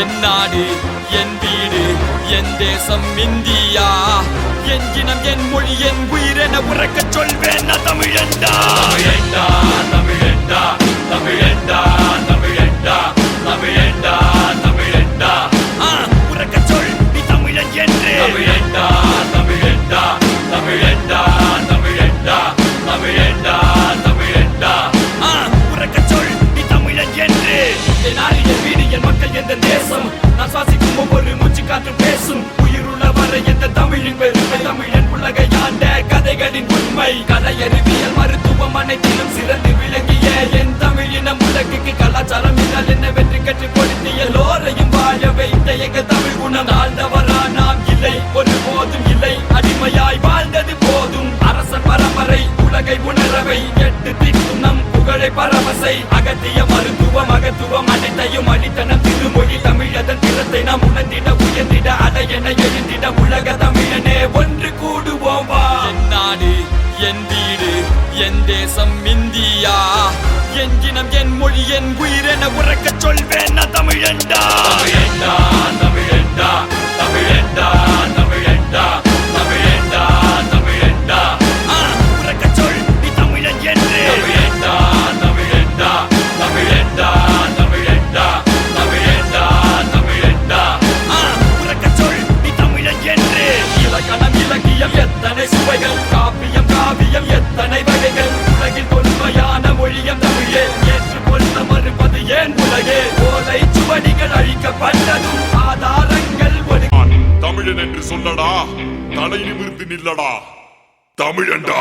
என் நாடு என் வீடு என் தேசம் இந்தியா என் இனம் என் மொழி என் உயிரென உறக்க சொல்வேன் தமிழண்டா தமிழண்டா தமிழண்டா தமிழண்டா தமிழண்டா தமிழண்டா தமிழண்டா உறக்க சொல் நீ தமிழன் என்று தமிழண்டா தமிழண்டா தமிழண்டா தமிழண்டா தமிழண்டா தமிழண்டா உறக்க சொல் நீ தமிழன் என்று என் நாடு என் வீடு என் மக்கள் எந்த தேசம் நான் சுவாசிக்கும் ஒவ்வொரு மூச்சு காற்று பேசும் உயிருள்ள வரை எந்த தமிழின் பெருமை தமிழன் உலகை ஆண்ட கதைகளின் உண்மை கலையறிவியல் மருத்துவம் அனைத்திலும் சிறந்து விளங்கிய என் தமிழினம் உலகுக்கு கலாச்சாரம் என்றால் என்ன வெற்றி கற்றுக் கொடுத்து எல்லோரையும் வாழ வைத்த எங்க தமிழ் குணம் ஆழ்ந்தவரா நாம் இல்லை ஒரு போதும் இல்லை அடிமையாய் வாழ்ந்தது போதும் அரசன் பரம்பரை உலகை உணரவை எட்டு திட்டும் நம் புகழை பரவசை அகத்திய மருத்துவம் அகத்துவம் அனைத்தையும் அளித்தன திருமொழி தமிழதன் திறத்தை நாம் உணர்ந்திட உயர்ந்திட அடையென எழுந்திட உலக தமிழனே ஒன்று கூடுவோம் வா என் நாடு என் வீடு என் தேசம் இந்தியா என் இனம் என் மொழி என் உயிரென உறக்க சொல்வேன் தமிழண்டா தமிழண்டா தமிழண்டா தமிழண்டா தமிழண்டா தமிழண்டா தமிழண்டா உறக்க சொல் நீ தமிழன் என்று தமிழண்டா தமிழண்டா தமிழண்டா தமிழண்டா தமிழண்டா தமிழண்டா உறக்க சொல் நீ தமிழன் என்று இலக்கணம் இலக்கியம் எத்தனை சுவைகள் காப்பியம் காவியம் எத்தனை வகைகள் உலகில் தொன்மையான மொழியம் தமிழே ஏற்றுக்கொள்ள மறுப்பது ஏன் உலகே ஓலை சுவடிகள் அழிக்கப்பட்டதும் ஆதாரங்கள் தமிழன் என்று சொல்லடா தலை நிமிர்ந்து நில்லடா தமிழண்டா.